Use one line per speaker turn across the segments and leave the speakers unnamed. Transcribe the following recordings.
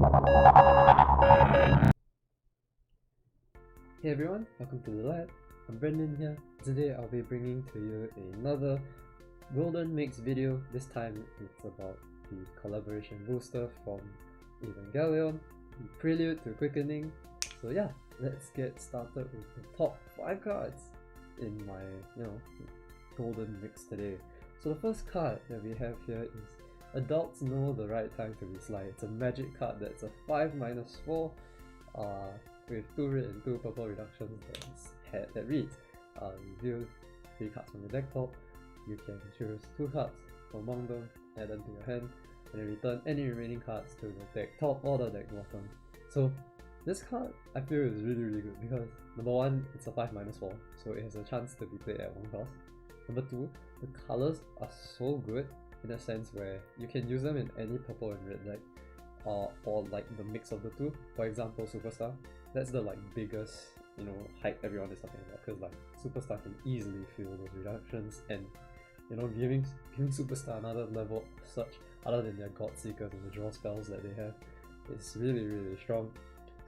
Hey everyone, welcome to the lab. I'm Brendan here. Today I'll be bringing to you another Golden Mix video. This time it's about the collaboration booster from Evangelion, the Prelude to Quickening. So yeah, let's get started with the top 5 cards in my, Golden Mix today. So the first card that we have here is Adults Know the Right Time to Be Sly. It's a magic card that's a 5-4 with 2 red and 2 purple reductions that reads, reveal 3 cards from the deck top. You can choose 2 cards from among them, add them to your hand, and then return any remaining cards to the deck top or the deck bottom. So this card I feel is really good because number 1, it's a 5-4, so it has a chance to be played at 1 cost. Number 2, the colors are so good in a sense where you can use them in any purple and red deck, or like the mix of the two. For example, Superstar. That's the biggest hype everyone is talking about, because Superstar can easily feel those reductions, and giving Superstar another level of search other than their God Seekers and the draw spells that they have is really strong.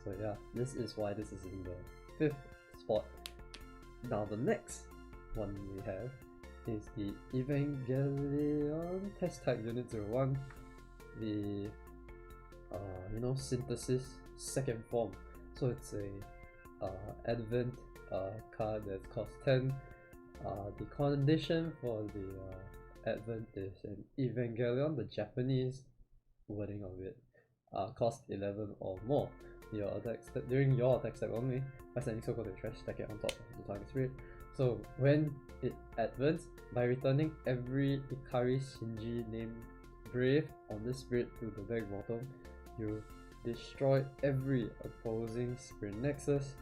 So yeah, this is why this is in the 5th spot. Now the next one we have is the Evangelion Test Type Unit 01, the Synthesis 2nd form. So it's a Advent card that costs 10. The condition for the Advent is an Evangelion, the Japanese wording of it, cost 11 or more. During your attack step only, by sending so-called to trash, stack it on top of the target spirit. So when it advents, by returning every Ikari Shinji named Brave on this spirit to the deck bottom, you destroy every opposing spirit nexus,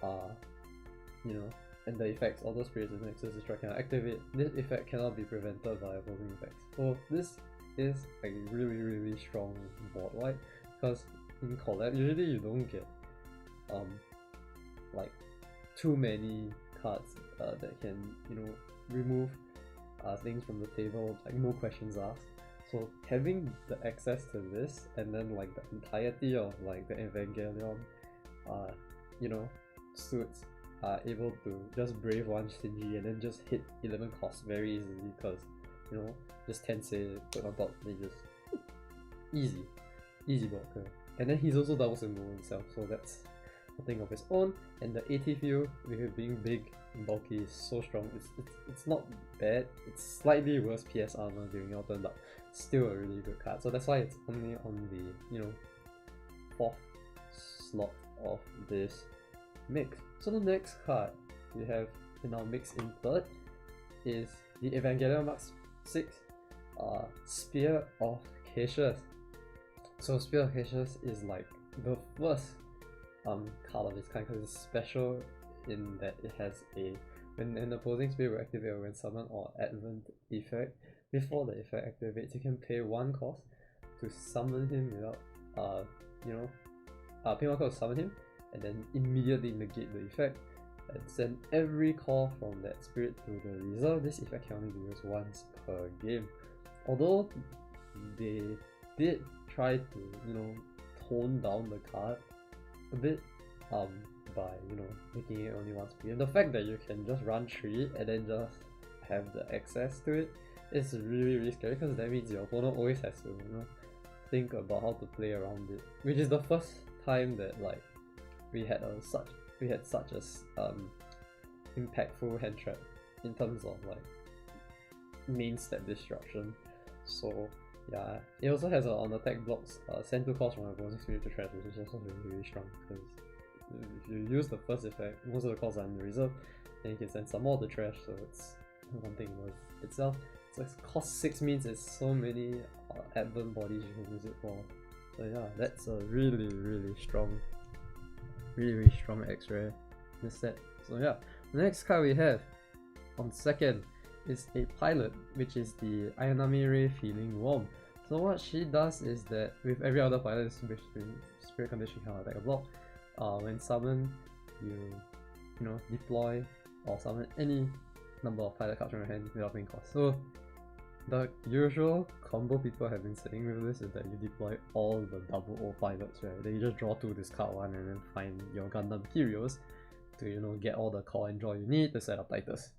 and the effects all those spirits and nexus destroy cannot activate. This effect cannot be prevented by opposing effects. So this is a really strong board wipe, because in collab usually you don't get too many cards that can remove things from the table, no questions asked. So having the access to this, and then the entirety of the Evangelion suits are able to just brave one Shinji and then just hit 11 costs very easily, because just 10 say put on top, they just easy blocker. And then he's also double symbol himself, so that's a thing of his own. And the AT field, with it being big and bulky, is so strong. It's not bad. It's slightly worse PS armor during your turn, but still a really good card. So that's why it's only on the 4th slot of this mix. So the next card we have in our mix in 3rd is the Evangelion Mark 6 Spear of Cassius. So Spear of Cassius is the first card of its kind, because it's special in that it has when an opposing spirit will activate a when summon or advent effect. Before the effect activates, you can pay 1 cost to summon him without pay 1 cost to summon him, and then immediately negate the effect and send every call from that spirit to the reserve. This effect can only be used once per game. Although they did try to tone down the card a bit by making it only once per game. The fact that you can just run 3 and then just have the access to it is really scary, because that means your opponent always has to think about how to play around it, which is the first time that we had such a impactful hand trap in terms of main step disruption. So yeah, it also has on attack blocks send 2 calls from opposing spirit to trash, which is also really strong, because if you use the first effect, most of the calls are in the reserve, then you can send some more to trash, so it's one thing worth itself. So it cost 6 means it's so many advent bodies you can use it for. So yeah, that's a really strong X-Ray in this set. So yeah, the next card we have on 2nd is a pilot, which is the Ayanami Ray Feeling Warm. So what she does is that with every other pilot, spirit condition can attack a block. When summoned, you deploy or summon any number of pilot cards from your hand without paying cost. So the usual combo people have been saying with this is that you deploy all the double O pilots, right? Then you just draw 2, discard 1, and then find your Gundam heroes to, you know, get all the core and draw you need to set up Titus.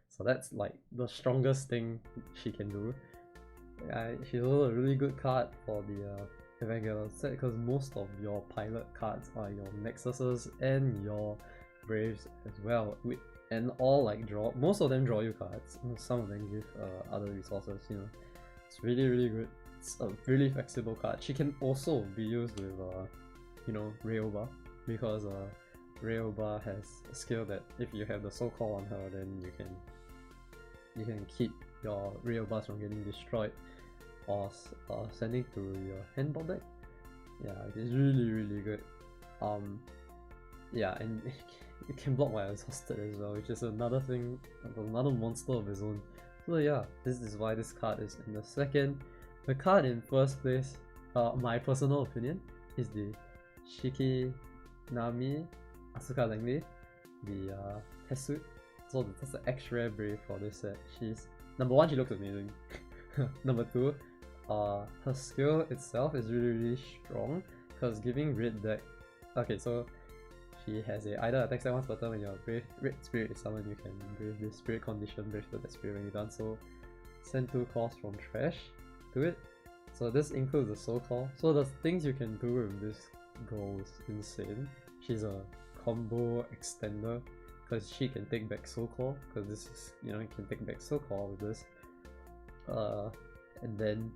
So that's like the strongest thing she can do. She's also a really good card for the Evangelion set because most of your pilot cards are your Nexuses and your Braves as well. And all like most of them draw you cards. Some of them give other resources, you know. It's really, really good. It's a really flexible card. She can also be used with, you know, Ryoba, because Ryoba has a skill that if you have the Soul Call on her, then you can keep your Ryobas from getting destroyed or sending to your handball deck. Yeah, it's really, really good. Yeah, and it can block while exhausted as well, which is another thing, another monster of its own. So yeah, this is why this card is in the second. The card in first place, my personal opinion, is the Shikinami Asuka Langley, the test suit. So that's the X-Rare Brave for this set. She's number 1, she looks amazing. Number 2, her skill itself is really, really strong because giving red deck. Okay, so she has either attack step 1 button when your red spirit is summoned, you can brave this spirit condition, brave the spirit when you've done so. Send 2 calls from trash to it. So this includes the soul call. So the things you can do with this girl is insane. She's a combo extender because she can take back soul call, because this is, you know, you can take back soul call with this. And then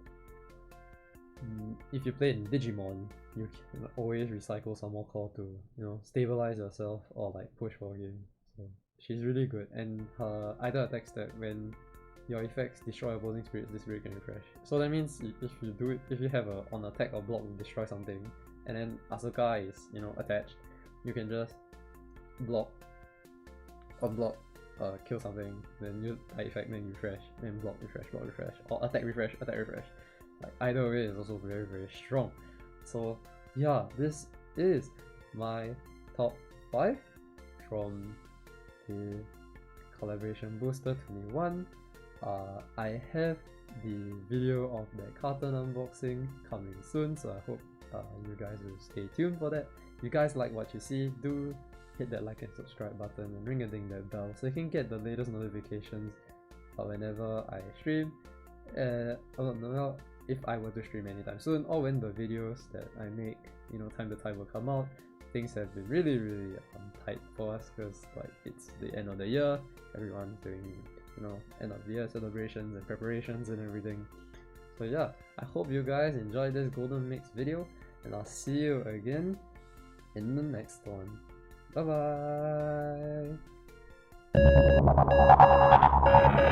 if you play in Digimon, you can always recycle some more core to, you know, stabilize yourself or like push for a game. So she's really good, and her either attack step, when your effects destroy opposing spirits, this spirit can refresh. So that means if you have a on attack or block destroy something, and then Asuka is, you know, attached, you can just block, unblock, kill something, then use that effect, then refresh, then block, refresh, or attack, refresh. Like either way is also very, very strong. So yeah, this is my top 5 from the Collaboration Booster 21. I have the video of the carton unboxing coming soon, so I hope you guys will stay tuned for that. If you guys like what you see, do hit that like and subscribe button and ring a ding that bell so you can get the latest notifications whenever I stream. Well, if I were to stream anytime soon, or when the videos that I make, you know, time to time will come out. Things have been really, really tight for us because like it's the end of the year, everyone's doing, you know, end of the year celebrations and preparations and everything. So yeah, I hope you guys enjoyed this Golden Mix video, and I'll see you again in the next one. Bye bye.